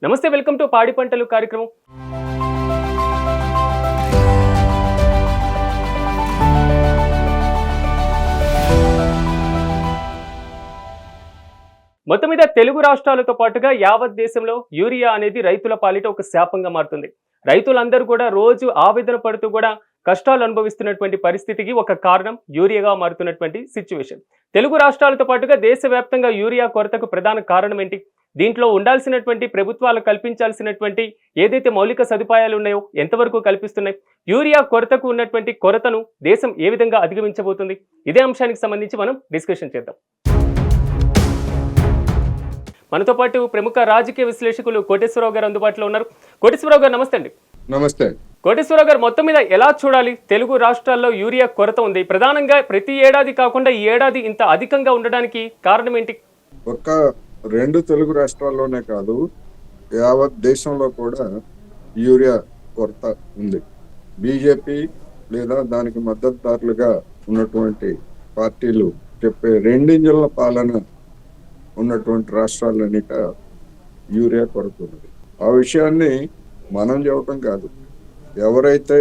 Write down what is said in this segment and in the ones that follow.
నమస్తే, welcome to పాడి పంటలు కార్యక్రమం. మొత్తం మీద తెలుగు రాష్ట్రాలతో పాటుగా యావత్ దేశంలో యూరియా అనేది రైతుల పాలిట ఒక శాపంగా మారుతుంది. రైతులందరూ కూడా రోజు ఆవేదన పడుతూ కూడా కష్టాలు అనుభవిస్తున్నటువంటి పరిస్థితికి ఒక కారణం యూరియాగా మారుతున్నటువంటి సిచ్యువేషన్. తెలుగు రాష్ట్రాలతో పాటుగా దేశవ్యాప్తంగా యూరియా కొరతకు ప్రధాన కారణం ఏంటి? దీంట్లో ఉండాల్సినటువంటి ప్రభుత్వాలు కల్పించాల్సినటువంటి ఏదైతే మౌలిక సదుపాయాలు ఉన్నాయో ఎంతవరకు కల్పిస్తున్నాయి? యూరియా కొరతకు ఉన్నటువంటి కొరతను దేశం ఏ విధంగా అధిగమించబోతుంది? ఇదే అంశానికి సంబంధించి మనం డిస్కషన్ చేద్దాం. మనతో పాటు ప్రముఖ రాజకీయ విశ్లేషకులు కోటేశ్వరరావు గారు అందుబాటులో ఉన్నారు. కోటేశ్వరరావు గారు నమస్తే అండి. నమస్తే. కోటేశ్వరరావు గారు, మొత్తం మీద ఎలా చూడాలి? తెలుగు రాష్ట్రాల్లో యూరియా కొరత ఉంది. ప్రధానంగా ప్రతి ఏడాది కాకుండా ఈ ఏడాది ఇంత అధికంగా ఉండడానికి కారణం ఏంటి? ఒక్క రెండు తెలుగు రాష్ట్రాల్లోనే కాదు, యావత్ దేశంలో కూడా యూరియా కొరత ఉంది. బీజేపీ లేదా దానికి మద్దతుదారులుగా ఉన్నటువంటి పార్టీలు చెప్పే రెండింజల పాలన ఉన్నటువంటి రాష్ట్రాలన్నిట యూరియా కొరత ఉన్నది. ఆ విషయాన్ని మనం చెప్పడం కాదు, ఎవరైతే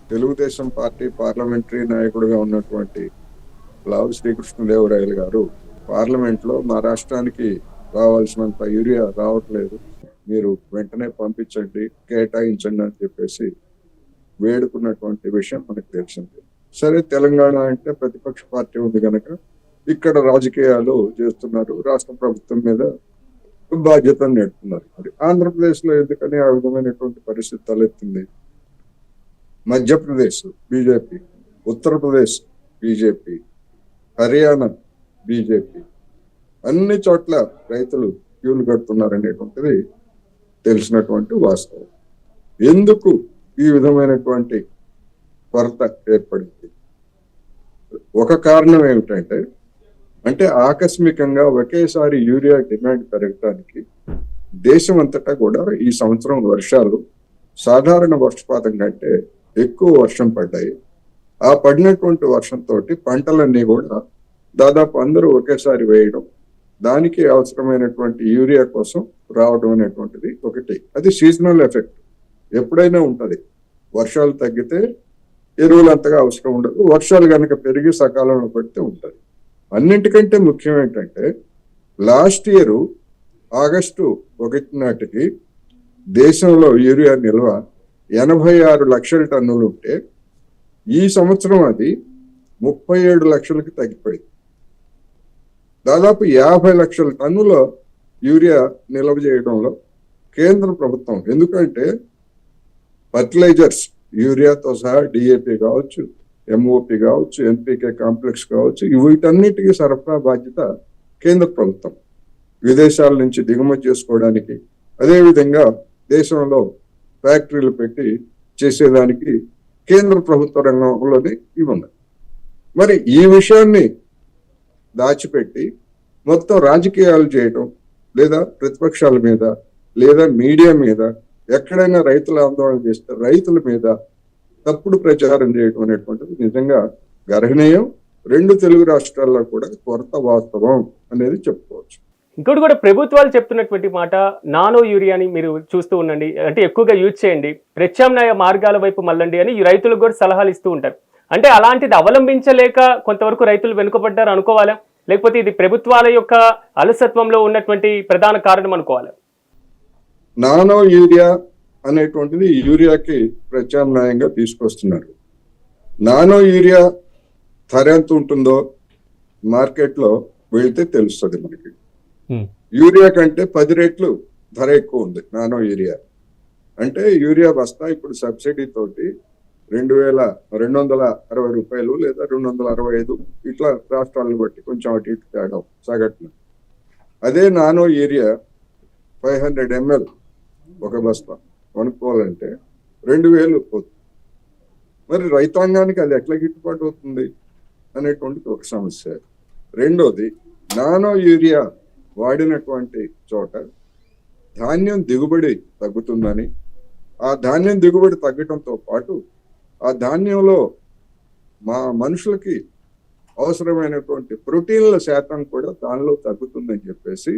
తెలుగుదేశం పార్టీ పార్లమెంటరీ నాయకుడిగా ఉన్నటువంటి లావు శ్రీకృష్ణదేవరాయలు గారు పార్లమెంట్లో మా రాష్ట్రానికి రావాల్సినంత యూరియా రావట్లేదు, మీరు వెంటనే పంపించండి, కేటాయించండి అని చెప్పేసి వేడుకున్నటువంటి విషయం మనకు తెలిసింది. సరే, తెలంగాణ అంటే ప్రతిపక్ష పార్టీ ఉంది కనుక ఇక్కడ రాజకీయాలు చేస్తున్నారు, రాష్ట్ర ప్రభుత్వం మీద బాధ్యతను నెడుతున్నారు. మరి ఆంధ్రప్రదేశ్ లో ఎందుకని ఆ విధమైనటువంటి పరిస్థితి తలెత్తింది? Madhya Pradesh BJP, Uttar Pradesh BJP, Haryana BJP, అన్ని చోట్ల రైతులు క్యూలు కడుతున్నారనేటువంటిది తెలిసినటువంటి వాస్తవం. ఎందుకు ఈ విధమైనటువంటి కొరత ఏర్పడింది? ఒక కారణం ఏమిటంటే, ఆకస్మికంగా ఒకేసారి యూరియా డిమాండ్ పెరగడానికి దేశం అంతటా కూడా ఈ సంవత్సరం వర్షాలు సాధారణ వర్షపాతం కంటే ఎక్కువ వర్షం పడ్డాయి. ఆ పడినటువంటి వర్షంతో పంటలన్నీ కూడా దాదాపు అందరూ ఒకేసారి వేయడం, దానికి అవసరమైనటువంటి యూరియా కోసం రావడం అనేటువంటిది ఒకటి. అది సీజనల్ ఎఫెక్ట్, ఎప్పుడైనా ఉంటది. వర్షాలు తగ్గితే ఎరువులు అంతగా అవసరం ఉండదు, వర్షాలు కనుక పెరిగి సకాలంలో పడితే ఉంటది. అన్నింటికంటే ముఖ్యం ఏంటంటే, లాస్ట్ ఇయర్ ఆగస్టు 1 నాటికి దేశంలో యూరియా నిల్వ 86 లక్షల టన్నులు ఉంటే ఈ సంవత్సరం అది 37 లక్షలకి తగ్గిపోయింది. దాదాపు 50 లక్షల టన్నుల యూరియా నిల్వ చేయడంలో కేంద్ర ప్రభుత్వం, ఎందుకంటే ఫర్టిలైజర్స్ యూరియాతో సహా డిఏపి కావచ్చు, ఎంఓపి కావచ్చు, ఎన్పికే కాంప్లెక్స్ కావచ్చు, వీటన్నిటికీ సరఫరా బాధ్యత కేంద్ర ప్రభుత్వం. విదేశాల నుంచి దిగుమతి చేసుకోవడానికి, అదేవిధంగా దేశంలో ఫ్యాక్టరీలు పెట్టి చేసేదానికి కేంద్ర ప్రభుత్వ రంగంలోనే ఇవి ఉన్నాయి. మరి ఈ విషయాన్ని దాచిపెట్టి మొత్తం రాజకీయాలు చేయటం, లేదా ప్రతిపక్షాల మీద లేదా మీడియా మీద ఎక్కడైనా రైతుల ఆందోళన చేస్తే రైతుల మీద తప్పుడు ప్రచారం చేయడం అనేటువంటిది నిజంగా గర్హనీయం. రెండు తెలుగు రాష్ట్రాల్లో కూడా కొరత వాస్తవం అనేది చెప్పుకోవచ్చు. ఇంకోటి కూడా ప్రభుత్వాలు చెప్తున్నటువంటి మాట, నానో యూరియాని మీరు చూస్తూ ఉండండి, అంటే ఎక్కువగా యూజ్ చేయండి, ప్రత్యామ్నాయ మార్గాల వైపు మళ్ళండి అని రైతులకు కూడా సలహాలు ఇస్తూ ఉంటారు. అంటే అలాంటిది అవలంబించలేక కొంతవరకు రైతులు వెనుకబడ్డారు అనుకోవాలా, లేకపోతే ఇది ప్రభుత్వాల యొక్క అలసత్వంలో ఉన్నటువంటి ప్రధాన కారణం అనుకోవాలా? నానో యూరియా అనేటువంటిది యూరియాకి ప్రత్యామ్నాయంగా తీసుకొస్తున్నారు. నానో యూరియా ధర ఎంత ఉంటుందో మార్కెట్లో వెళ్తే తెలుస్తుంది మనకి. యూరియా కంటే 10 రెట్లు ధర ఎక్కువ ఉంది నానో యూరియా. అంటే యూరియా బస్తా ఇప్పుడు సబ్సిడీ తోటి 2260 రూపాయలు లేదా 265, ఇట్లా రాష్ట్రాలను బట్టి కొంచెం అటు ఇటు తేడా సగటున. అదే నానో యూరియా 500 ml ఒక బస్తా కొనుక్కోవాలంటే 2000 పోతుంది. మరి రైతాంగానికి అది ఎట్లా గిట్టుబాటు అవుతుంది అనేటువంటిది ఒక సమస్య. రెండోది, నానో యూరియా వాడినటువంటి చోట ధాన్యం దిగుబడి తగ్గుతుందని, ఆ ధాన్యం దిగుబడి తగ్గటంతో పాటు ఆ ధాన్యంలో మా మనుషులకి అవసరమైనటువంటి ప్రోటీన్ల శాతం కూడా దానిలో తగ్గుతుందని చెప్పేసి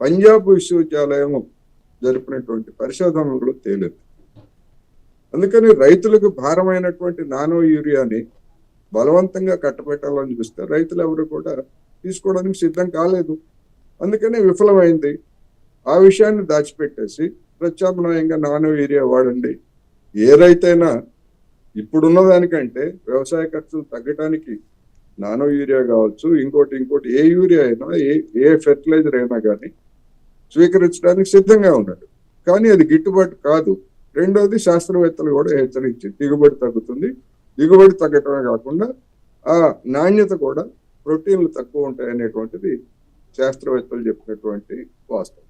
పంజాబ్ విశ్వవిద్యాలయం జరిపినటువంటి పరిశోధనలో తేలింది. అందుకని రైతులకు భారమైనటువంటి నానో యూరియాని బలవంతంగా కట్టబెట్టాలని చూస్తే రైతులు ఎవరు కూడా తీసుకోవడానికి సిద్ధం కాలేదు. అందుకనే విఫలమైంది. ఆ విషయాన్ని దాచిపెట్టేసి ప్రత్యామ్నాయంగా నానో యూరియా వాడండి. ఏ రైతైనా ఇప్పుడున్న దానికంటే వ్యవసాయ ఖర్చులు తగ్గడానికి నానో యూరియా కావచ్చు, ఇంకోటి ఏ యూరియా అయినా, ఏ ఫెర్టిలైజర్ అయినా కానీ స్వీకరించడానికి సిద్ధంగా ఉన్నాడు. కానీ అది గిట్టుబాటు కాదు. రెండోది, శాస్త్రవేత్తలు కూడా హెచ్చరించి దిగుబడి తగ్గుతుంది. దిగుబడి తగ్గటమే కాకుండా ఆ నాణ్యత కూడా, ప్రోటీన్లు తక్కువ ఉంటాయి అనేటువంటిది శాస్త్రవేత్తలు చెప్పినటువంటి వాస్తవం.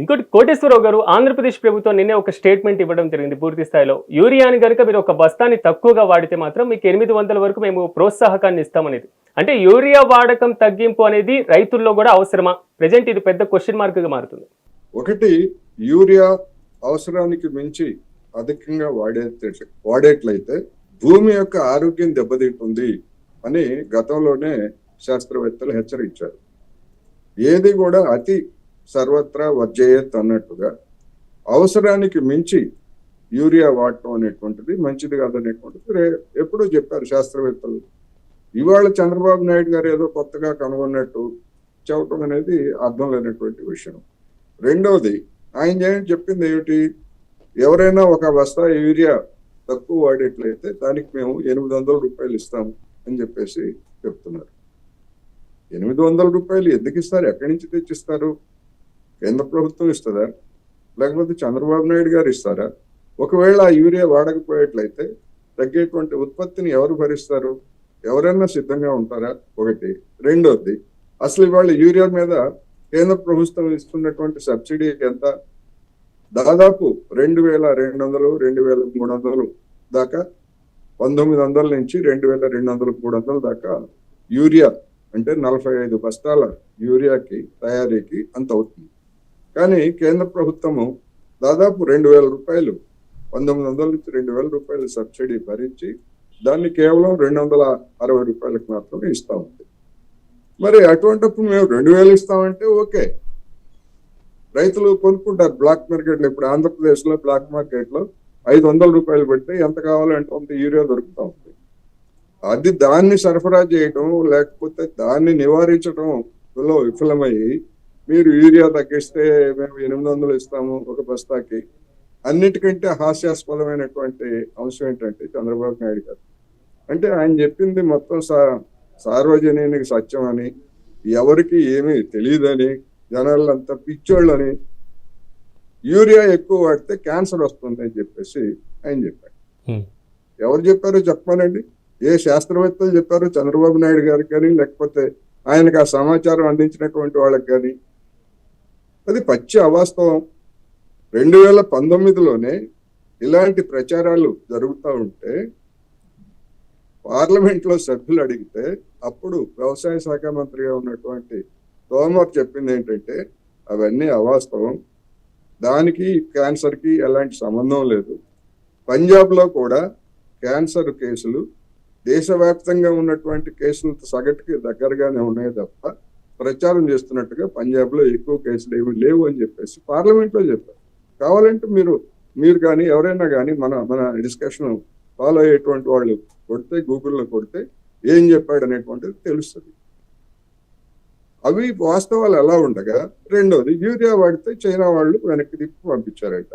ఇంకోటి, కోటేశ్వరరావు గారు, ఆంధ్రప్రదేశ్ ప్రభుత్వం నిన్నే ఒక స్టేట్మెంట్ ఇవ్వడం జరిగింది. పూర్తి స్థాయిలో యూరియాని కనుక మీరు ఒక బస్తాని తక్కువగా వాడితే మాత్రం మీకు 800 వరకు మేము ప్రోత్సాహకాన్ని ఇస్తామనేది. అంటే యూరియా వాడకం తగ్గింపు అనేది రైతుల్లో కూడా అవసరమా? ప్రజెంట్ ఇది పెద్ద క్వశ్చన్ మార్క్ గా మారుతుంది. ఒకటి, యూరియా అవసరానికి మించి అధికంగా వాడేట్లయితే భూమి యొక్క ఆరోగ్యం దెబ్బతింటుంది అని గతంలోనే శాస్త్రవేత్తలు హెచ్చరించారు. ఏది కూడా అతి సర్వత్రా వర్జయేత్ అన్నట్టుగా అవసరానికి మించి యూరియా వాడటం అనేటువంటిది మంచిది కాదనేటువంటిది ఎప్పుడూ చెప్పారు శాస్త్రవేత్తలు. ఇవాళ చంద్రబాబు నాయుడు గారు ఏదో కొత్తగా కనుగొన్నట్టు చెప్పడం అనేది అర్థం లేనటువంటి విషయం. రెండవది, ఆయన చెప్పింది ఏమిటి, ఎవరైనా ఒక బస్తా యూరియా తక్కువ వాడేట్లయితే దానికి మేము 800 రూపాయలు ఇస్తాము అని చెప్పేసి చెప్తున్నారు. 800 రూపాయలు ఎందుకు ఇస్తారు? ఎక్కడి నుంచి తెచ్చిస్తారు? కేంద్ర ప్రభుత్వం ఇస్తుందా, లేకపోతే చంద్రబాబు నాయుడు గారు ఇస్తారా? ఒకవేళ ఆ యూరియా వాడకపోయేట్లయితే తగ్గేటువంటి ఉత్పత్తిని ఎవరు భరిస్తారు? ఎవరైనా సిద్ధంగా ఉంటారా? ఒకటి. రెండోది, అసలు ఇవాళ యూరియా మీద కేంద్ర ప్రభుత్వం ఇస్తున్నటువంటి సబ్సిడీ ఎంత? దాదాపు 2200, 2300 దాకా, 1900 నుంచి 2200, 300 దాకా యూరియా, అంటే 45 బస్తాల యూరియాకి తయారీకి అంత అవుతుంది. కానీ కేంద్ర ప్రభుత్వము దాదాపు 2000 రూపాయలు, 1900 నుంచి 2000 రూపాయలు సబ్సిడీ భరించి దాన్ని కేవలం 260 రూపాయలకు మాత్రమే ఇస్తా ఉంది. మరి అటువంటిప్పుడు మేము 2000 ఇస్తామంటే ఓకే, రైతులు కొనుక్కుంటారు బ్లాక్ మార్కెట్లో. ఇప్పుడు ఆంధ్రప్రదేశ్లో బ్లాక్ మార్కెట్లో 500 రూపాయలు పెడితే ఎంత కావాలంటే అంత యూరియా దొరుకుతా ఉంది. అది దాన్ని సరఫరా చేయడం, లేకపోతే దాన్ని నివారించడంలో విఫలమయ్యి మీరు యూరియా తగ్గిస్తే మేము 800 ఇస్తాము ఒక బస్తాకి. అన్నిటికంటే హాస్యాస్పదమైనటువంటి అంశం ఏంటంటే చంద్రబాబు నాయుడు గారు అంటే ఆయన చెప్పింది మొత్తం సార్వజనీనికి సత్యం అని, ఎవరికి ఏమీ తెలియదని, జనాలంతా పిచ్చోళ్ళని, యూరియా ఎక్కువ వాడితే క్యాన్సర్ వస్తుంది అని చెప్పేసి ఆయన చెప్పారు. ఎవరు చెప్పారో చెప్పానండి? ఏ శాస్త్రవేత్తలు చెప్పారు? చంద్రబాబు నాయుడు గారికి కానీ, లేకపోతే ఆయనకు ఆ సమాచారం అందించినటువంటి వాళ్ళకి కానీ? అది పచ్చి అవాస్తవం. 2019లోనే ఇలాంటి ప్రచారాలు జరుగుతూ ఉంటే పార్లమెంట్లో సభ్యులు అడిగితే అప్పుడు వ్యవసాయ శాఖ మంత్రిగా ఉన్నటువంటి తోమర్ చెప్పింది ఏంటంటే అవన్నీ అవాస్తవం, దానికి క్యాన్సర్కి ఎలాంటి సంబంధం లేదు. పంజాబ్లో కూడా క్యాన్సర్ కేసులు దేశవ్యాప్తంగా ఉన్నటువంటి కేసులతో సగటుకి దగ్గరగానే ఉన్నాయి తప్ప ప్రచారం చేస్తున్నట్టుగా పంజాబ్లో ఎక్కువ కేసులు ఏమి లేవు అని చెప్పేసి పార్లమెంట్లో చెప్పారు. కావాలంటే మీరు కానీ ఎవరైనా కానీ మన డిస్కషన్ ఫాలో అయ్యేటువంటి వాళ్ళు కొడితే, గూగుల్లో కొడితే ఏం చెప్పాడు అనేటువంటిది తెలుస్తుంది. అవి వాస్తవాలు ఎలా ఉండగా, రెండోది యూరియా వాడితే చైనా వాళ్ళు వెనక్కి తిప్పి పంపించారట.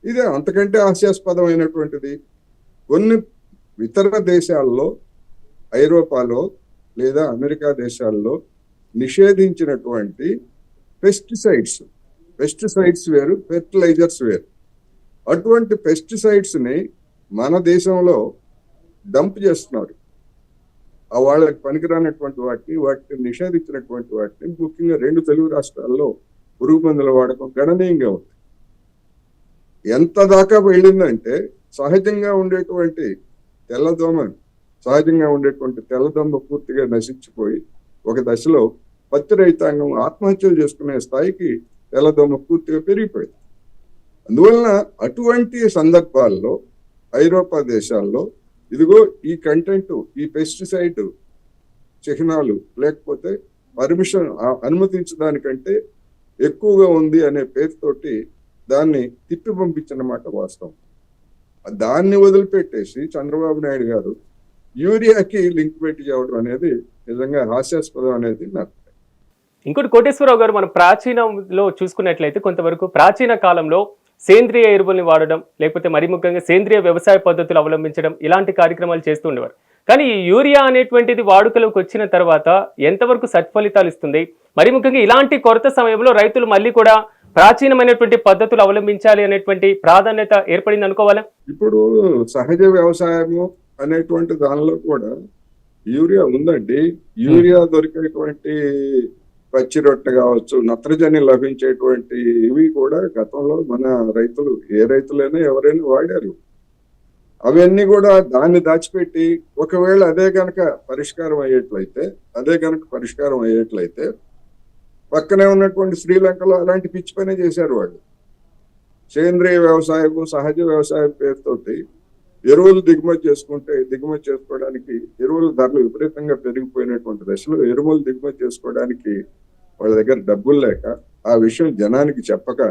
ఇదే అంతకంటే హాస్యాస్పదమైనటువంటిది. కొన్ని ఇతర దేశాల్లో, ఐరోపాలో లేదా అమెరికా దేశాల్లో నిషేధించినటువంటి పెస్టిసైడ్స్ వేరు, ఫెర్టిలైజర్స్ వేరు. అటువంటి పెస్టిసైడ్స్ ని మన దేశంలో డంప్ చేస్తున్నారు. ఆ వాళ్ళకి పనికిరానటువంటి వాటిని నిషేధించినటువంటి వాటిని ముఖ్యంగా 2 తెలుగు రాష్ట్రాల్లో పురుగు మందుల వాడకం గణనీయంగా ఉంది. ఎంత దాకా వెళ్ళిందంటే సహజంగా ఉండేటువంటి తెల్లదోమ పూర్తిగా నశించిపోయి ఒక దశలో పత్తి రైతాంగం ఆత్మహత్యలు చేసుకునే స్థాయికి తెల్లదోమ పూర్తిగా పెరిగిపోయింది. అందువలన అటువంటి సందర్భాల్లో ఐరోపా దేశాల్లో ఇదిగో ఈ కంటెంట్, ఈ పెస్టిసైడ్ చిహ్నాలు లేకపోతే పర్మిషన్ అనుమతించడానికంటే ఎక్కువగా ఉంది అనే పేరుతోటి దాన్ని తిప్పి పంపించిన మాట వాస్తవం. దాన్ని వదిలిపెట్టేసి చంద్రబాబు నాయుడు గారు యూరియాకి లింక్ పెట్టి చేయడం అనేది నిజంగా హాస్యాస్పదం అనేది నాకు. ఇంకోటి కోటేశ్వరరావు గారు, మనం ప్రాచీనంలో చూసుకున్నట్లయితే కొంతవరకు ప్రాచీన కాలంలో సేంద్రియ ఎరువుల్ని వాడడం, లేకపోతే మరి ముఖ్యంగా సేంద్రియ వ్యవసాయ పద్ధతులు అవలంబించడం, ఇలాంటి కార్యక్రమాలు చేస్తూ ఉండేవారు. కానీ ఈ యూరియా అనేటువంటిది వాడుకలోకి వచ్చిన తర్వాత ఎంతవరకు సత్ఫలితాలు ఇస్తుంది? మరి ముఖ్యంగా ఇలాంటి కొరత సమయంలో రైతులు మళ్ళీ కూడా ప్రాచీనమైనటువంటి పద్ధతులు అవలంబించాలి అనేటువంటి ప్రాధాన్యత ఏర్పడింది అనుకోవాలా? ఇప్పుడు సహజ వ్యవసాయము అనేటువంటి దానిలో కూడా యూరియా ఉందండి. యూరియా దొరికేటువంటి పచ్చి రొట్టె కావచ్చు, నత్రజని లభించేటువంటి ఇవి కూడా గతంలో మన రైతులు, ఏ రైతులైనా ఎవరైనా వాడారు. అవన్నీ కూడా దాన్ని దాచిపెట్టి ఒకవేళ అదే గనక పరిష్కారం అయ్యేట్లయితే పక్కనే ఉన్నటువంటి శ్రీలంకలో అలాంటి పిచ్చి పనే చేశారు వాళ్ళు. సేంద్రియ వ్యవసాయం, సహజ వ్యవసాయం పేరుతోటి ఎరువులు దిగుమతి చేసుకోవడానికి ఎరువుల ధరలు విపరీతంగా పెరిగిపోయినటువంటి దశలో ఎరువులు దిగుమతి చేసుకోవడానికి వాళ్ళ దగ్గర డబ్బులు లేక, ఆ విషయం జనానికి చెప్పక,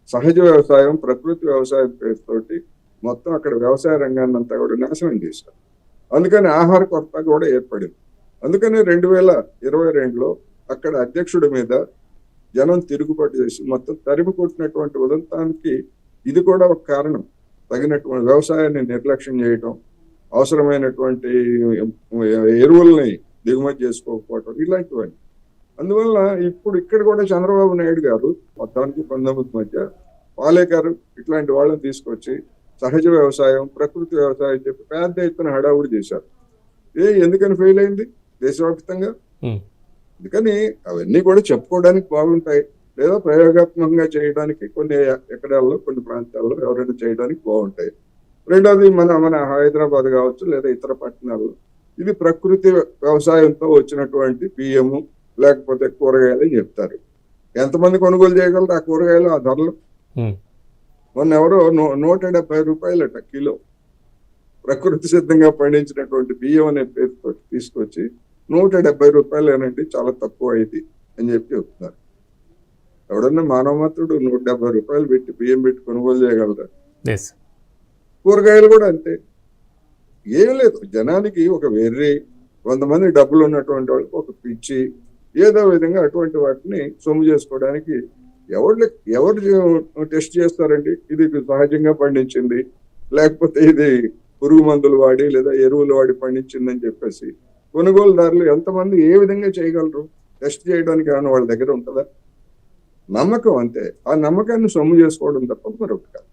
సహజ వ్యవసాయం, ప్రకృతి వ్యవసాయం పేరుతోటి మొత్తం అక్కడ వ్యవసాయ రంగాన్ని అంతా కూడా నాశనం చేశారు. అందుకని ఆహార కొరత కూడా ఏర్పడింది. అందుకని 2022లో అక్కడ అధ్యక్షుడి మీద జనం తిరుగుబాటు చేసి మొత్తం తరిమి కొట్టినటువంటి ఉదంతానికి ఇది కూడా ఒక కారణం. తగినటువంటి వ్యవసాయాన్ని నిర్లక్ష్యం చేయటం, అవసరమైనటువంటి ఎరువుల్ని దిగుమతి చేసుకోకపోవటం, ఇలాంటివన్నీ. అందువల్ల ఇప్పుడు ఇక్కడ కూడా చంద్రబాబు నాయుడు గారు మొత్తానికి 19 మధ్య పాలేకర్ ఇట్లాంటి వాళ్ళని తీసుకొచ్చి సహజ వ్యవసాయం, ప్రకృతి వ్యవసాయం చెప్పి పెద్ద ఎత్తున హడావుడి చేశారు. ఎందుకని ఫెయిల్ అయింది దేశవ్యాప్తంగా? అందుకని అవన్నీ కూడా చెప్పుకోవడానికి బాగుంటాయి, లేదా ప్రయోగాత్మకంగా చేయడానికి కొన్ని ఎకరాల్లో, కొన్ని ప్రాంతాల్లో ఎవరైనా చేయడానికి బాగుంటాయి. రెండోది మన హైదరాబాద్ కావచ్చు, లేదా ఇతర పట్టణాల్లో ఇది ప్రకృతి వ్యవసాయంతో వచ్చినటువంటి బియ్యము లేకపోతే కూరగాయలు అని చెప్తారు. ఎంతమంది కొనుగోలు చేయగలరు ఆ కూరగాయలు, ఆ ధరలు? మొన్న ఎవరో 170 రూపాయలట కిలో ప్రకృతి సిద్ధంగా పండించినటువంటి బియ్యం అనే పేరుతో తీసుకొచ్చి 170 రూపాయలేనండి, చాలా తక్కువ ఇది అని చెప్పి చెప్తున్నారు. ఎవడన్నా మానవమాత్రుడు 170 రూపాయలు పెట్టి బియ్యం పెట్టి కొనుగోలు చేయగలరా? కూరగాయలు కూడా అంతే. ఏం లేదు, జనానికి ఒక వెర్రి, కొంతమంది డబ్బులు ఉన్నటువంటి వాళ్ళకి ఒక పిచ్చి, ఏదో విధంగా అటువంటి వాటిని సొమ్ము చేసుకోవడానికి ఎవరు టెస్ట్ చేస్తారండి? ఇది సహజంగా పండించింది, లేకపోతే ఇది పురుగు మందులు వాడి లేదా ఎరువులు వాడి పండించిందని చెప్పేసి కొనుగోలుదారులు ఎంతమంది ఏ విధంగా చేయగలరు? టెస్ట్ చేయడానికి ఏమైనా వాళ్ళ దగ్గర ఉంటుందా? నమ్మకం అంతే. ఆ నమ్మకాన్ని సొమ్ము చేసుకోవడం తప్ప మరొకటి కాదు.